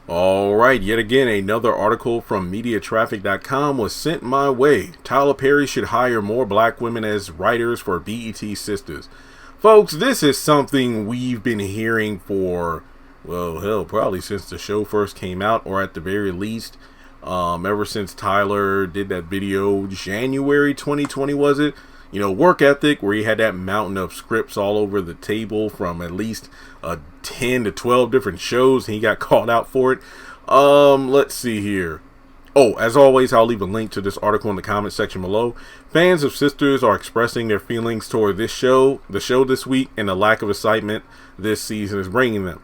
Alright, yet again, another article from MediaTraffic.com was sent my way. Tyler Perry should hire more black women as writers for BET Sistas. Folks, this is something we've been hearing for, well, hell, probably since the show first came out, or at the very least, ever since Tyler did that video, January 2020, was it? You know, Work Ethic, where he had that mountain of scripts all over the table from at least 10 to 12 different shows, and he got called out for it. Let's see here. Oh, as always, I'll leave a link to this article in the comment section below. Fans of Sisters are expressing their feelings toward the show this week, and the lack of excitement this season is bringing them.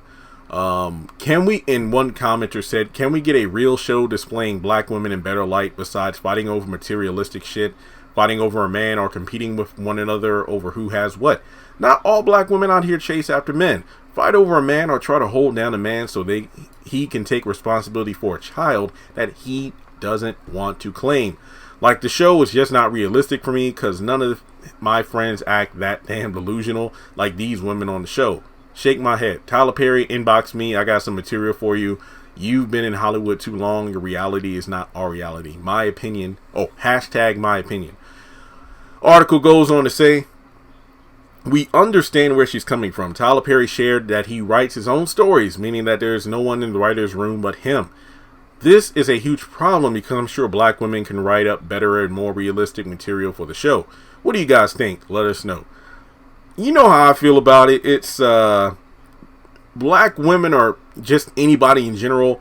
In one commenter said, can we get a real show displaying black women in better light besides fighting over materialistic shit, fighting over a man, or competing with one another over who has what? Not all black women out here chase after men. Fight over a man or try to hold down a man so he can take responsibility for a child that he doesn't want to claim. Like, the show is just not realistic for me because none of my friends act that damn delusional like these women on the show. Shake my head. Tyler Perry, inbox me. I got some material for you. You've been in Hollywood too long. Your reality is not our reality. My opinion. Oh, hashtag my opinion. Article goes on to say, we understand where she's coming from. Tyler Perry shared that he writes his own stories, meaning that there's no one in the writer's room but him. This is a huge problem because I'm sure black women can write up better and more realistic material for the show. What do you guys think? Let us know. You know how I feel about it. It's black women, or just anybody in general.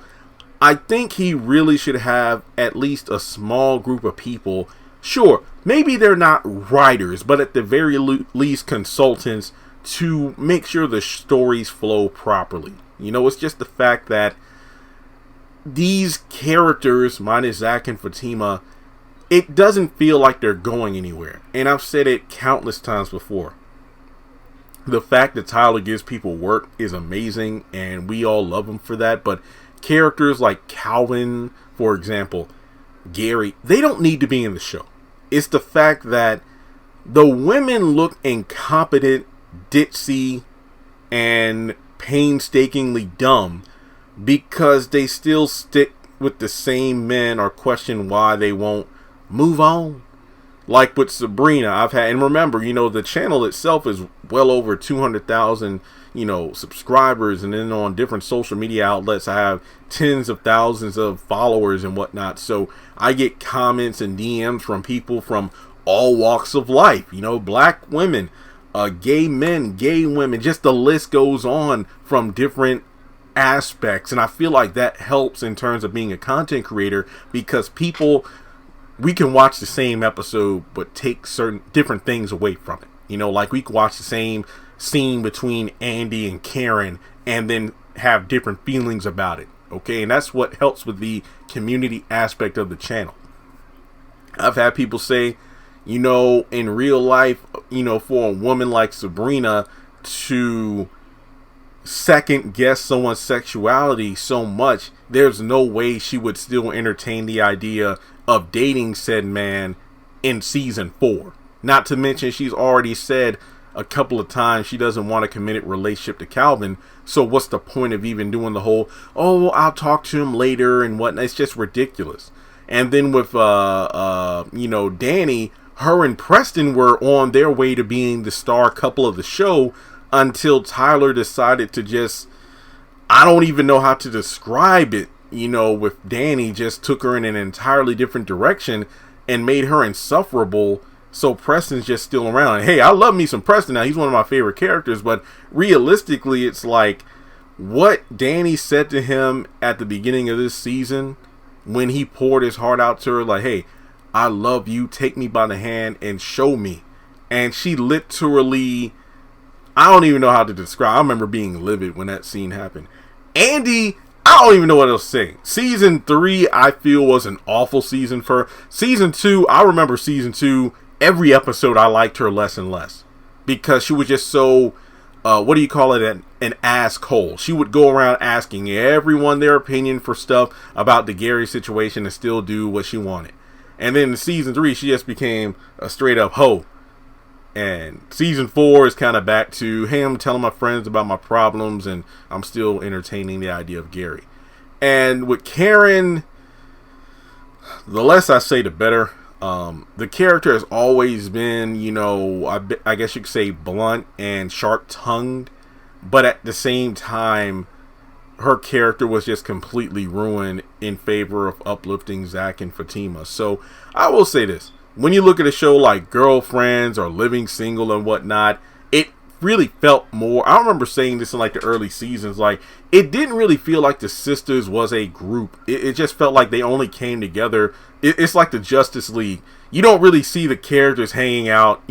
I think he really should have at least a small group of people. Sure, maybe they're not writers, but at the very least consultants to make sure the stories flow properly. You know, it's just the fact that these characters, minus Zach and Fatima, it doesn't feel like they're going anywhere. And I've said it countless times before. The fact that Tyler gives people work is amazing, and we all love him for that. But characters like Calvin, for example, Gary, they don't need to be in the show. It's the fact that the women look incompetent, ditzy, and painstakingly dumb because they still stick with the same men or question why they won't move on. Like with Sabrina, and remember, you know, the channel itself is well over 200,000, subscribers, and then on different social media outlets, I have tens of thousands of followers and whatnot. So I get comments and DMs from people from all walks of life, black women, gay men, gay women, just the list goes on from different aspects. And I feel like that helps in terms of being a content creator because we can watch the same episode but take certain different things away from it. Like we can watch the same scene between Andy and Karen and then have different feelings about it. Okay, and that's what helps with the community aspect of the channel. I've had people say, in real life, for a woman like Sabrina to second guess someone's sexuality so much, there's no way she would still entertain the idea of dating said man in season 4. Not to mention, she's already said a couple of times she doesn't want a committed relationship to Calvin. So what's the point of even doing the whole, oh, I'll talk to him later and whatnot? It's just ridiculous. And then with Danny, her and Preston were on their way to being the star couple of the show until Tyler decided to just, I don't even know how to describe it, with Danny, just took her in an entirely different direction and made her insufferable. So Preston's just still around. And hey, I love me some Preston now. He's one of my favorite characters. But realistically, it's like what Danny said to him at the beginning of this season when he poured his heart out to her, like, hey, I love you. Take me by the hand and show me. And she literally, I don't even know how to describe. I remember being livid when that scene happened. Andy, I don't even know what else to say. Season 3, I feel, was an awful season for her. Season 2, I remember season 2, every episode I liked her less and less. Because she was just so, an asshole. She would go around asking everyone their opinion for stuff about the Gary situation and still do what she wanted. And then in season 3, she just became a straight up hoe. And season 4 is kind of back to, hey, I'm telling my friends about my problems and I'm still entertaining the idea of Gary. And with Karen, the less I say, the better. The character has always been, I guess you could say blunt and sharp-tongued, but at the same time, her character was just completely ruined in favor of uplifting Zach and Fatima. So I will say this: when you look at a show like Girlfriends or Living Single and whatnot, it really felt more. I remember saying this in like the early seasons, like it didn't really feel like the sisters was a group. It just felt like they only came together. It's like the Justice League. You don't really see the characters hanging out,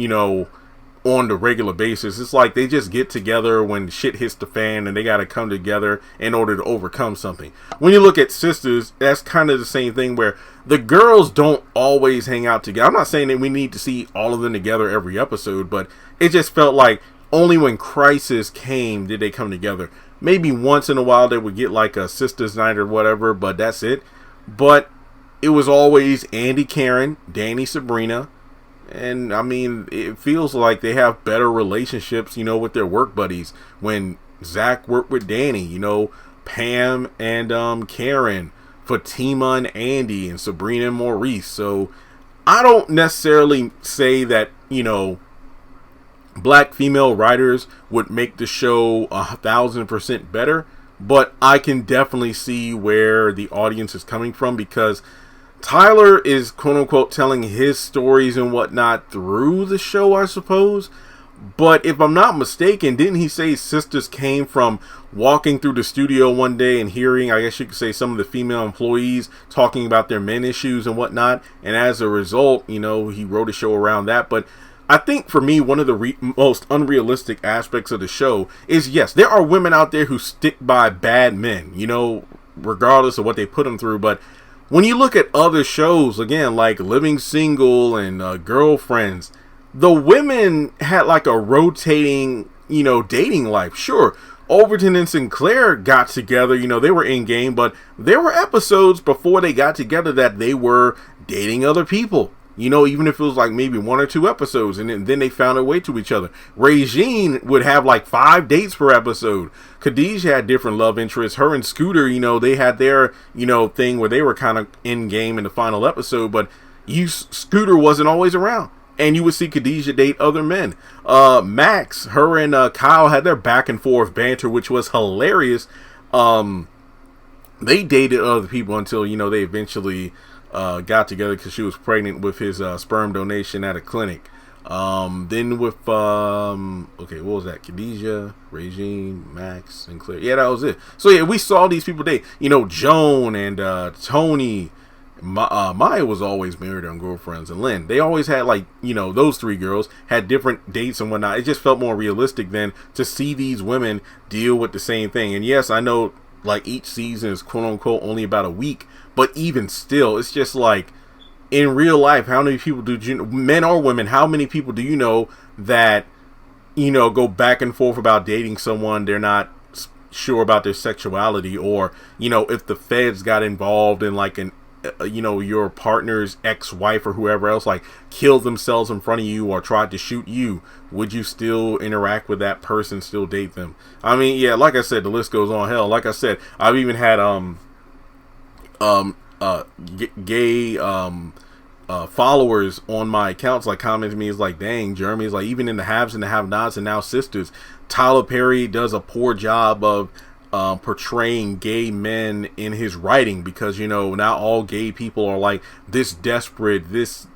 on the regular basis. It's like they just get together when shit hits the fan and they got to come together in order to overcome something. When you look at Sisters, that's kind of the same thing, where the girls don't always hang out together. I'm not saying that we need to see all of them together every episode, but it just felt like only when crisis came did they come together. Maybe once in a while they would get like a sisters night or whatever, but that's it. But it was always Andy, Karen, Danny, Sabrina. And I mean, it feels like they have better relationships, with their work buddies. When Zach worked with Danny, Pam and Karen, Fatima and Andy, and Sabrina and Maurice. So I don't necessarily say that, black female writers would make the show 1,000% better, but I can definitely see where the audience is coming from, because Tyler is quote unquote telling his stories and whatnot through the show, I suppose. But if I'm not mistaken, didn't he say Sisters came from walking through the studio one day and hearing, I guess you could say, some of the female employees talking about their men issues and whatnot, and as a result, he wrote a show around that. But I think for me, one of the most unrealistic aspects of the show is, yes, there are women out there who stick by bad men, regardless of what they put them through. But when you look at other shows, again, like Living Single and Girlfriends, the women had like a rotating, dating life. Sure, Overton and Sinclair got together, they were in game, but there were episodes before they got together that they were dating other people. Even if it was like maybe 1 or 2 episodes, and then they found their way to each other. Regine would have like 5 dates per episode. Khadijah had different love interests. Her and Scooter, they had their, thing where they were kind of in game in the final episode, but Scooter wasn't always around. And you would see Khadijah date other men. Max, her and Kyle had their back and forth banter, which was hilarious. They dated other people until, they eventually got together because she was pregnant with his sperm donation at a clinic. Then with what was that? Khadijah, Regine, Max, Sinclair. Yeah, that was it. So yeah, we saw these people date. Joan and Tony. Maya was always married on Girlfriends, and Lynn. They always had those 3 girls had different dates and whatnot. It just felt more realistic than to see these women deal with the same thing. And yes, I know like each season is quote unquote only about a week, but even still, it's just like in real life, how many people do you, men or women, how many people do you know that go back and forth about dating someone they're not sure about their sexuality, or if the feds got involved in like an your partner's ex-wife or whoever else like killed themselves in front of you or tried to shoot you, would you still interact with that person, still date them? I mean, yeah, like I said, the list goes on. Hell, like I said, I've even had gay followers on my accounts like comment to me, is like, dang, Jeremy, is like, even in the haves and the have-nots and now Sisters, Tyler Perry does a poor job of portraying gay men in his writing, because now all gay people are like this desperate, this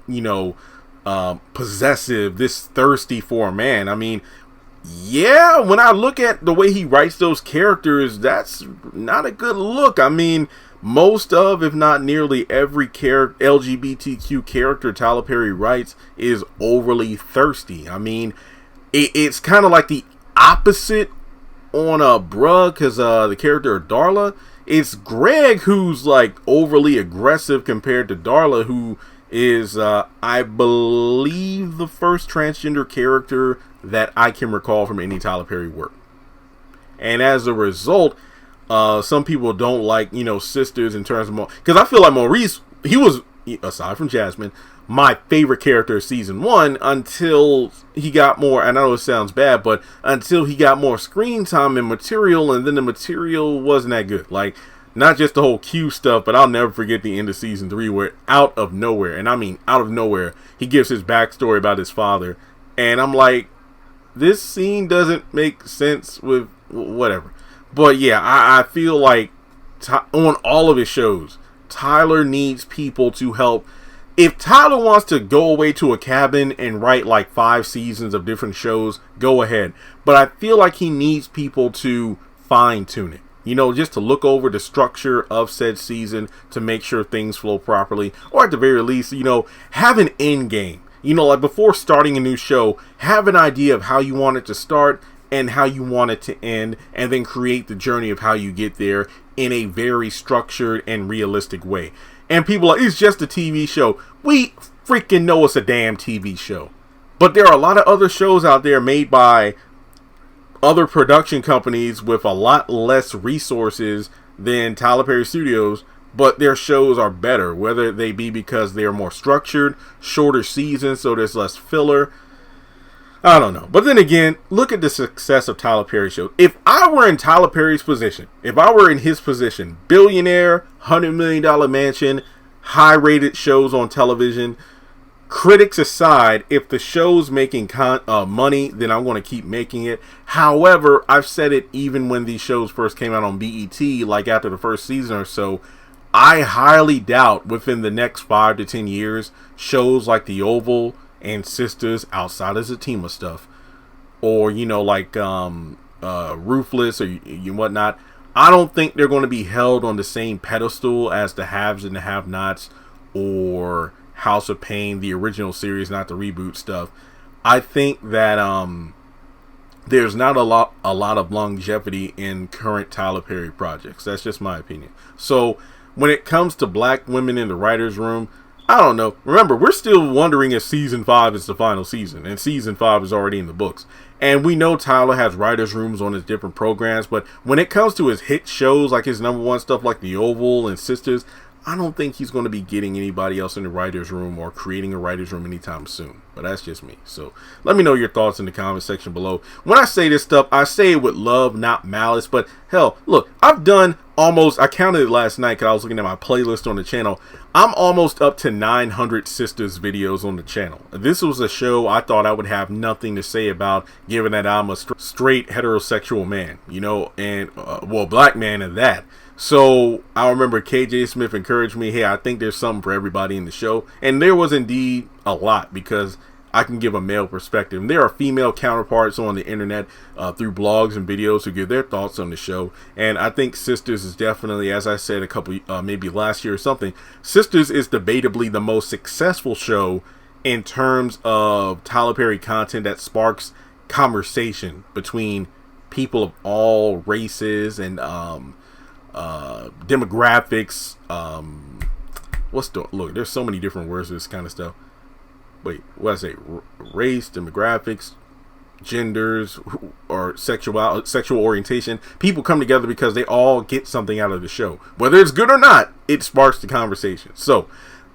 possessive, this thirsty for a man. I mean, yeah, when I look at the way he writes those characters, that's not a good look. I mean, most of, if not nearly every LGBTQ character Tyler Perry writes is overly thirsty. I mean, it's kind of like the opposite on Bruh, because the character of Darla, it's Greg who's like overly aggressive compared to Darla, who is I believe the first transgender character that I can recall from any Tyler Perry work. And as a result, some people don't like Sisters in terms of because I feel like Maurice, he was, aside from Jasmine, my favorite character of season 1 until he got more, and I know it sounds bad, but until he got more screen time and material, and then the material wasn't that good. Like, not just the whole Q stuff, but I'll never forget the end of season 3 where out of nowhere, and I mean out of nowhere, he gives his backstory about his father. And I'm like, this scene doesn't make sense with whatever. But yeah, I feel like on all of his shows, Tyler needs people to help. If Tyler wants to go away to a cabin and write like 5 seasons of different shows, go ahead. But I feel like he needs people to fine tune it. You know, just to look over the structure of said season to make sure things flow properly. Or at the very least, you know, have an end game. You know, like before starting a new show, have an idea of how you want it to start and how you want it to end, and then create the journey of how you get there in a very structured and realistic way. And people are like, it's just a TV show. We freaking know it's a damn TV show. But there are a lot of other shows out there made by other production companies with a lot less resources than Tyler Perry Studios, but their shows are better, whether they be because they're more structured, shorter seasons, so there's less filler. I don't know. But then again, look at the success of Tyler Perry shows. If I were in Tyler Perry's position, if I were in his position, billionaire, $100 million mansion, high-rated shows on television, critics aside, if the show's making money, then I'm going to keep making it. However, I've said it even when these shows first came out on BET, like after the first season or so, I highly doubt within the next 5 to 10 years, shows like The Oval and Sistas, outside of Zatima stuff, or, you know, like Ruthless or whatnot, I don't think they're going to be held on the same pedestal as the haves and the have-nots, or House of Pain, the original series, not the reboot stuff. I think that there's not a lot of longevity in current Tyler Perry projects. That's just my opinion. So when it comes to black women in the writer's room, I don't know. Remember, we're still wondering if season 5 is the final season, and season 5 is already in the books. And we know Tyler has writers' rooms on his different programs, but when it comes to his hit shows, like his #1 stuff like The Oval and Sisters, I don't think he's going to be getting anybody else in the writer's room or creating a writer's room anytime soon. But that's just me. So let me know your thoughts in the comment section below. When I say this stuff, I say it with love, not malice. But hell, look, I've done almost, I counted it last night because I was looking at my playlist on the channel. I'm almost up to 900 Sisters videos on the channel. This was a show I thought I would have nothing to say about, given that I'm a straight heterosexual man, you know, and well, black man at that. So I remember KJ Smith encouraged me, hey, I think there's something for everybody in the show. And there was indeed a lot, because I can give a male perspective. And there are female counterparts on the internet through blogs and videos who give their thoughts on the show. And I think Sisters is definitely, as I said a couple, maybe last year or something, Sisters is debatably the most successful show in terms of Tyler Perry content that sparks conversation between people of all races and demographics. Look, there's so many different words for this kind of stuff. Wait, what did I say? Race, demographics, genders, or sexual orientation. People come together because they all get something out of the show. Whether it's good or not, it sparks the conversation. So,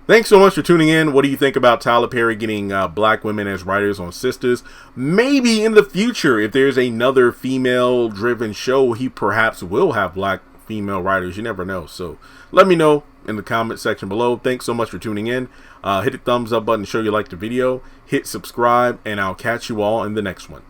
thanks so much for tuning in. What do you think about Tyler Perry getting black women as writers on Sisters? Maybe in the future, if there's another female-driven show, he perhaps will have black female writers. You never know. So, let me know in the comment section below. Thanks so much for tuning in. Hit the thumbs up button to show you like the video. Hit subscribe, and I'll catch you all in the next one.